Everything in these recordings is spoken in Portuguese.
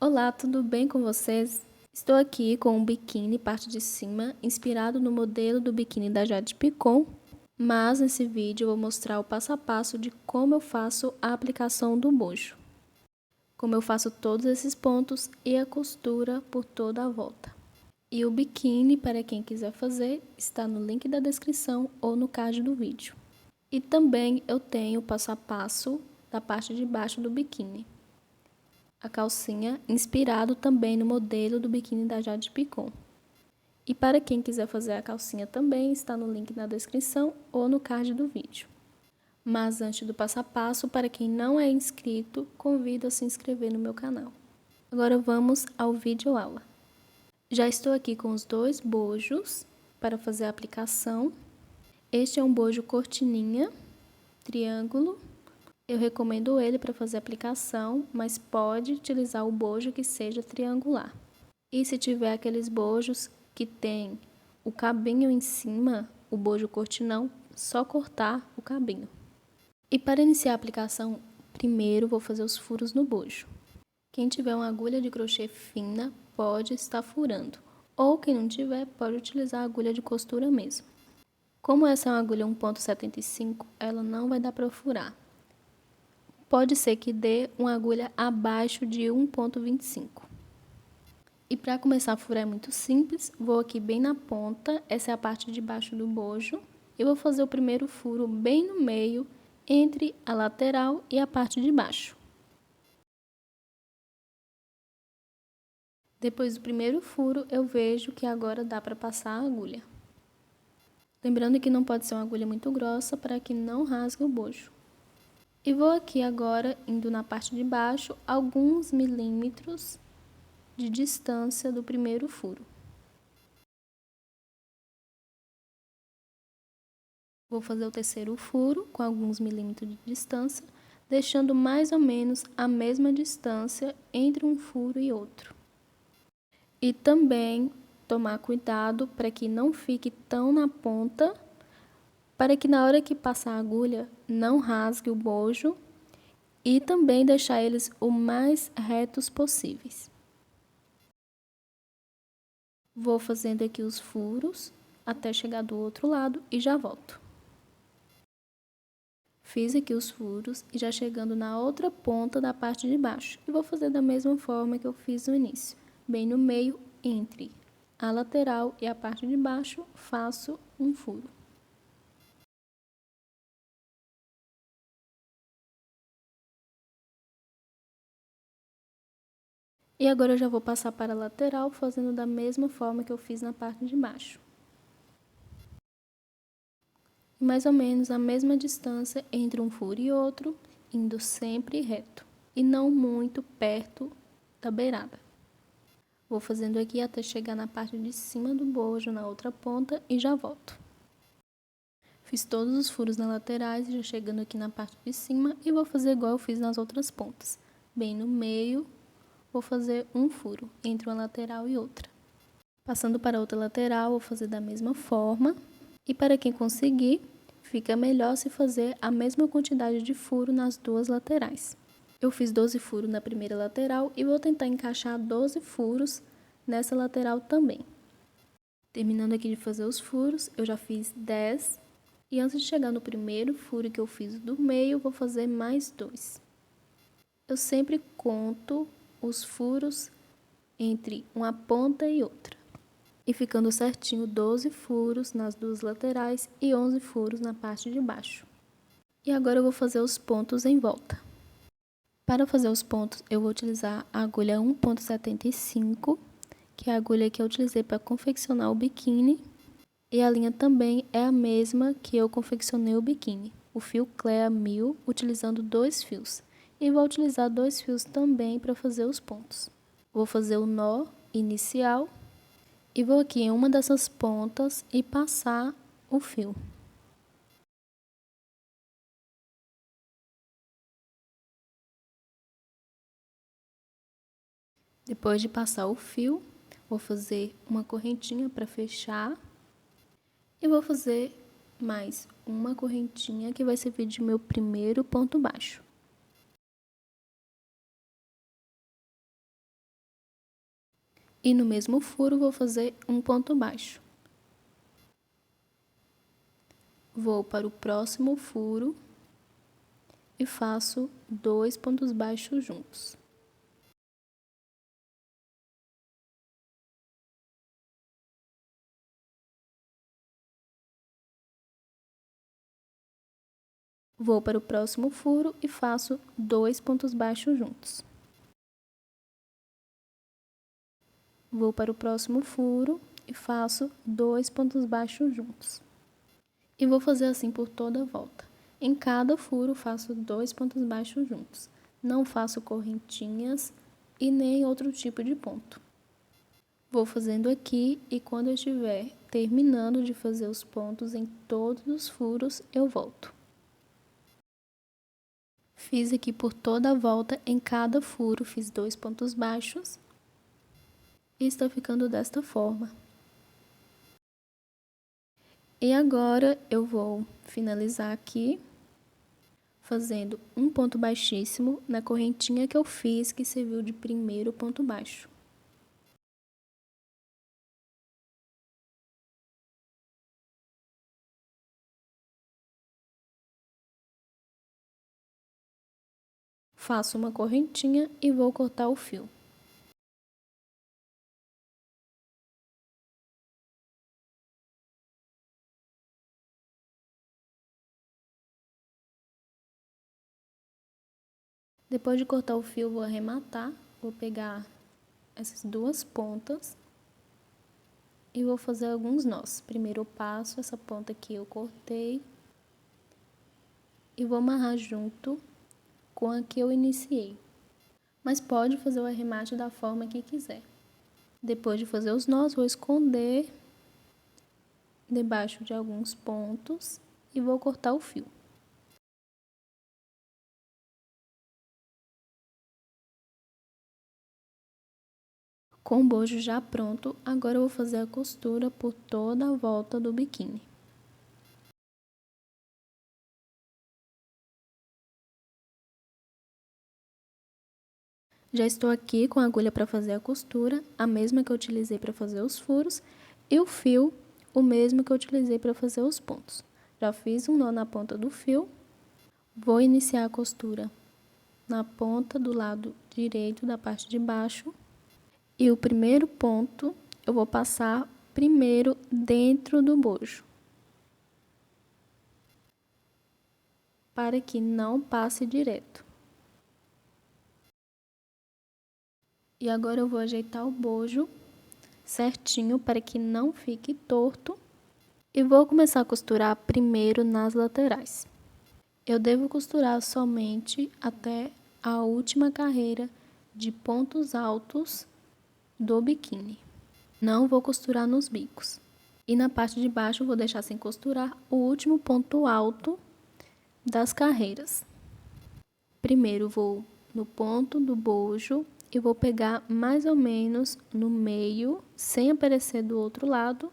Olá, tudo bem com vocês? Estou aqui com um biquíni parte de cima, inspirado no modelo do biquíni da Jade Picon, mas nesse vídeo eu vou mostrar o passo a passo de como eu faço a aplicação do bojo. Como eu faço todos esses pontos e a costura por toda a volta. E o biquíni, para quem quiser fazer, está no link da descrição ou no card do vídeo. E também eu tenho o passo a passo da parte de baixo do biquíni. A calcinha, inspirado também no modelo do biquíni da Jade Picon. E para quem quiser fazer a calcinha também, está no link na descrição ou no card do vídeo. Mas antes do passo a passo, para quem não é inscrito, convido a se inscrever no meu canal. Agora vamos ao vídeo aula. Já estou aqui com os dois bojos para fazer a aplicação. Este é um bojo cortininha, triângulo. Eu recomendo ele para fazer a aplicação, mas pode utilizar o bojo que seja triangular. E se tiver aqueles bojos que tem o cabinho em cima, o bojo cortinão, só cortar o cabinho. E para iniciar a aplicação, primeiro vou fazer os furos no bojo. Quem tiver uma agulha de crochê fina, pode estar furando. Ou quem não tiver, pode utilizar a agulha de costura mesmo. Como essa é uma agulha 1,75, ela não vai dar para furar. Pode ser que dê uma agulha abaixo de 1,25. E para começar a furar é muito simples, vou aqui bem na ponta, essa é a parte de baixo do bojo, e vou fazer o primeiro furo bem no meio, entre a lateral e a parte de baixo. Depois do primeiro furo, eu vejo que agora dá para passar a agulha. Lembrando que não pode ser uma agulha muito grossa para que não rasgue o bojo. E vou aqui agora, indo na parte de baixo, alguns milímetros de distância do primeiro furo. Vou fazer o terceiro furo com alguns milímetros de distância, deixando mais ou menos a mesma distância entre um furo e outro. E também tomar cuidado para que não fique tão na ponta, para que na hora que passar a agulha não rasgue o bojo e também deixar eles o mais retos possíveis. Vou fazendo aqui os furos até chegar do outro lado e já volto. Fiz aqui os furos e já chegando na outra ponta da parte de baixo. E vou fazer da mesma forma que eu fiz no início. Bem no meio, entre a lateral e a parte de baixo, faço um furo. E agora eu já vou passar para a lateral, fazendo da mesma forma que eu fiz na parte de baixo. Mais ou menos a mesma distância entre um furo e outro, indo sempre reto. E não muito perto da beirada. Vou fazendo aqui até chegar na parte de cima do bojo, na outra ponta, e já volto. Fiz todos os furos nas laterais, já chegando aqui na parte de cima, e vou fazer igual eu fiz nas outras pontas. Bem no meio, vou fazer um furo entre uma lateral e outra. Passando para outra lateral, vou fazer da mesma forma. E para quem conseguir, fica melhor se fazer a mesma quantidade de furo nas duas laterais. Eu fiz 12 furos na primeira lateral e vou tentar encaixar 12 furos nessa lateral também. Terminando aqui de fazer os furos, eu já fiz 10. E antes de chegar no primeiro furo que eu fiz do meio, vou fazer mais 2. Eu sempre conto os furos entre uma ponta e outra. E ficando certinho 12 furos nas duas laterais e 11 furos na parte de baixo. E agora eu vou fazer os pontos em volta. Para fazer os pontos, eu vou utilizar a agulha 1,75, que é a agulha que eu utilizei para confeccionar o biquíni. E a linha também é a mesma que eu confeccionei o biquíni, o fio Clea 1000, utilizando 2 fios. E vou utilizar 2 fios também para fazer os pontos. Vou fazer o nó inicial e vou aqui em uma dessas pontas e passar o fio. Depois de passar o fio, vou fazer uma correntinha para fechar e vou fazer mais uma correntinha que vai servir de meu primeiro ponto baixo. E no mesmo furo vou fazer um ponto baixo. Vou para o próximo furo e faço 2 pontos baixos juntos. Vou para o próximo furo e faço 2 pontos baixos juntos. Vou para o próximo furo e faço 2 pontos baixos juntos. E vou fazer assim por toda a volta. Em cada furo faço 2 pontos baixos juntos. Não faço correntinhas e nem outro tipo de ponto. Vou fazendo aqui e quando eu estiver terminando de fazer os pontos em todos os furos, eu volto. Fiz aqui por toda a volta, em cada furo fiz 2 pontos baixos e está ficando desta forma. E agora eu vou finalizar aqui, fazendo um ponto baixíssimo na correntinha que eu fiz, que serviu de primeiro ponto baixo. Faço uma correntinha e vou cortar o fio. Depois de cortar o fio, vou arrematar, vou pegar essas duas pontas e vou fazer alguns nós. Primeiro eu passo essa ponta que eu cortei e vou amarrar junto com a que eu iniciei. Mas pode fazer o arremate da forma que quiser. Depois de fazer os nós, vou esconder debaixo de alguns pontos e vou cortar o fio. Com o bojo já pronto, agora eu vou fazer a costura por toda a volta do biquíni. Já estou aqui com a agulha para fazer a costura, a mesma que eu utilizei para fazer os furos, e o fio, o mesmo que eu utilizei para fazer os pontos. Já fiz um nó na ponta do fio, vou iniciar a costura na ponta do lado direito da parte de baixo, e o primeiro ponto eu vou passar primeiro dentro do bojo, para que não passe direto. E agora eu vou ajeitar o bojo certinho para que não fique torto e vou começar a costurar primeiro nas laterais. Eu devo costurar somente até a última carreira de pontos altos do biquíni. Não vou costurar nos bicos. E na parte de baixo eu vou deixar sem costurar o último ponto alto das carreiras. Primeiro vou no ponto do bojo e vou pegar mais ou menos no meio, sem aparecer do outro lado,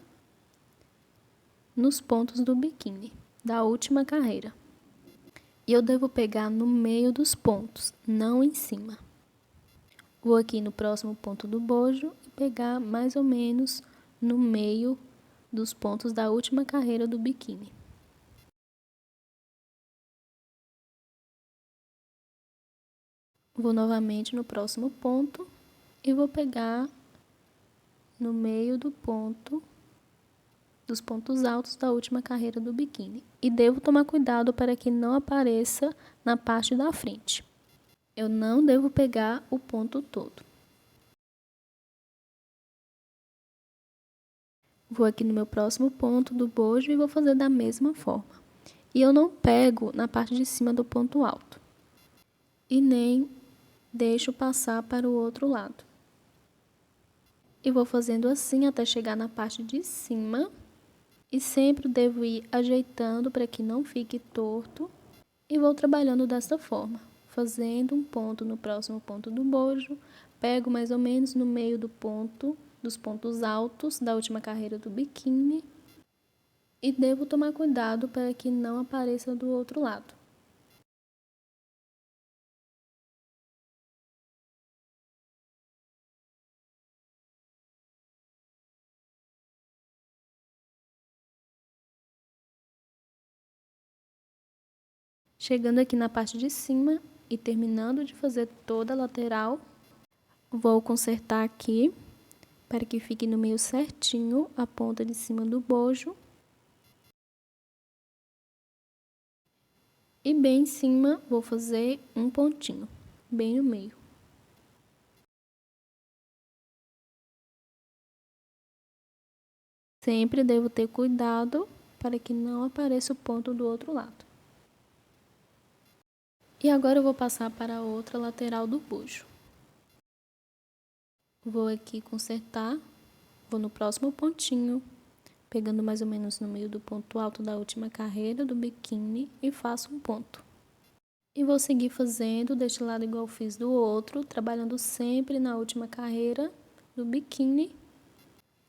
nos pontos do biquíni, da última carreira. E eu devo pegar no meio dos pontos, não em cima. Vou aqui no próximo ponto do bojo e pegar mais ou menos no meio dos pontos da última carreira do biquíni. Vou novamente no próximo ponto e vou pegar no meio do ponto, dos pontos altos da última carreira do biquíni. E devo tomar cuidado para que não apareça na parte da frente. Eu não devo pegar o ponto todo. Vou aqui no meu próximo ponto do bojo e vou fazer da mesma forma. E eu não pego na parte de cima do ponto alto. E nem deixo passar para o outro lado. E vou fazendo assim até chegar na parte de cima. E sempre devo ir ajeitando para que não fique torto. E vou trabalhando dessa forma, fazendo um ponto no próximo ponto do bojo. Pego mais ou menos no meio do ponto, dos pontos altos da última carreira do biquíni. E devo tomar cuidado para que não apareça do outro lado. Chegando aqui na parte de cima e terminando de fazer toda a lateral, vou consertar aqui para que fique no meio certinho a ponta de cima do bojo. E bem em cima vou fazer um pontinho, bem no meio. Sempre devo ter cuidado para que não apareça o ponto do outro lado. E agora eu vou passar para a outra lateral do bojo. Vou aqui consertar, vou no próximo pontinho, pegando mais ou menos no meio do ponto alto da última carreira do biquíni e faço um ponto. E vou seguir fazendo deste lado igual fiz do outro, trabalhando sempre na última carreira do biquíni,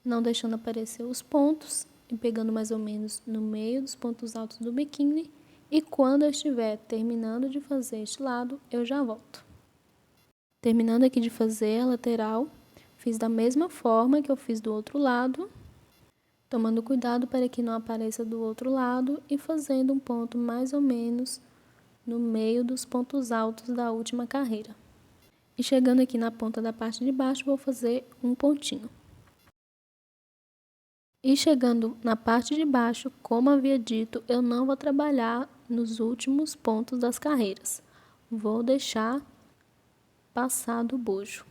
não deixando aparecer os pontos e pegando mais ou menos no meio dos pontos altos do biquíni. E quando eu estiver terminando de fazer este lado, eu já volto. Terminando aqui de fazer a lateral, fiz da mesma forma que eu fiz do outro lado, tomando cuidado para que não apareça do outro lado e fazendo um ponto mais ou menos no meio dos pontos altos da última carreira. E chegando aqui na ponta da parte de baixo, vou fazer um pontinho. E chegando na parte de baixo, como havia dito, eu não vou trabalhar nos últimos pontos das carreiras. Vou deixar passar do bojo.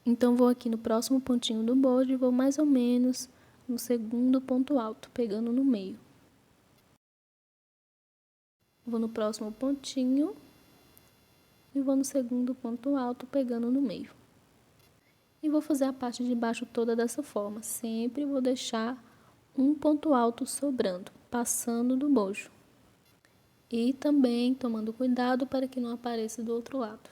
Então, vou aqui no próximo pontinho do bojo e vou mais ou menos no segundo ponto alto, pegando no meio. Vou no próximo pontinho e vou no segundo ponto alto, pegando no meio. E vou fazer a parte de baixo toda dessa forma. Sempre vou deixar um ponto alto sobrando, passando do bojo. E também tomando cuidado para que não apareça do outro lado.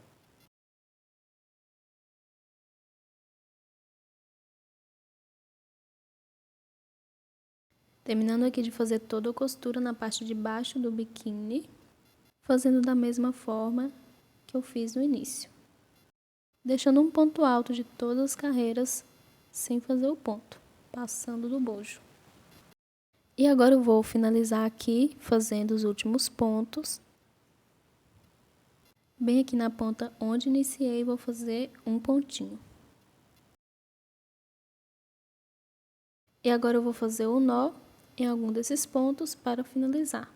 Terminando aqui de fazer toda a costura na parte de baixo do biquíni, fazendo da mesma forma que eu fiz no início. Deixando um ponto alto de todas as carreiras sem fazer o ponto, passando do bojo. E agora eu vou finalizar aqui fazendo os últimos pontos. Bem aqui na ponta onde iniciei, vou fazer um pontinho. E agora eu vou fazer o nó em algum desses pontos para finalizar.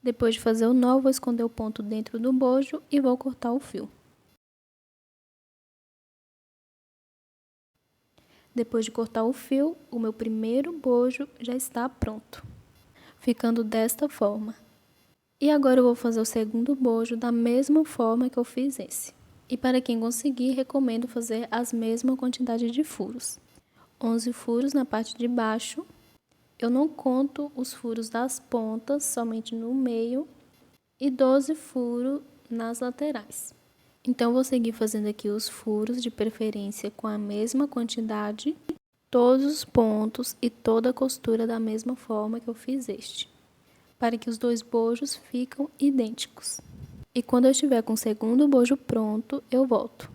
Depois de fazer o nó, vou esconder o ponto dentro do bojo e vou cortar o fio. Depois de cortar o fio, o meu primeiro bojo já está pronto, ficando desta forma. E agora eu vou fazer o segundo bojo da mesma forma que eu fiz esse. E para quem conseguir, recomendo fazer as mesmas quantidades de furos. 11 furos na parte de baixo. Eu não conto os furos das pontas, somente no meio, e 12 furos nas laterais. Então, vou seguir fazendo aqui os furos, de preferência com a mesma quantidade, todos os pontos e toda a costura da mesma forma que eu fiz este, para que os dois bojos ficam idênticos. E quando eu estiver com o segundo bojo pronto, eu volto.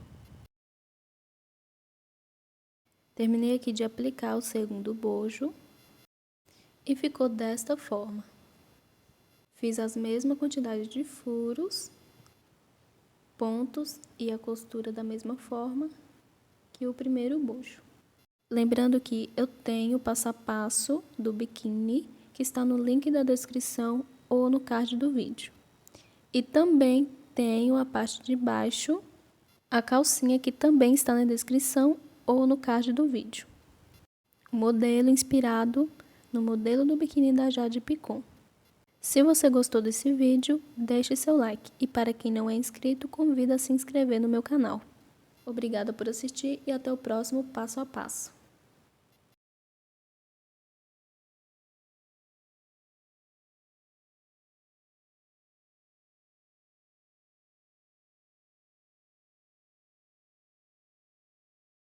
Terminei aqui de aplicar o segundo bojo e ficou desta forma. Fiz as mesmas quantidades de furos, pontos e a costura da mesma forma que o primeiro bojo. Lembrando que eu tenho o passo a passo do biquíni, que está no link da descrição ou no card do vídeo. E também tenho a parte de baixo, a calcinha, que também está na descrição ou no card do vídeo. O modelo inspirado no modelo do biquíni da Jade Picon. Se você gostou desse vídeo, deixe seu like e para quem não é inscrito, convido a se inscrever no meu canal. Obrigada por assistir e até o próximo passo a passo.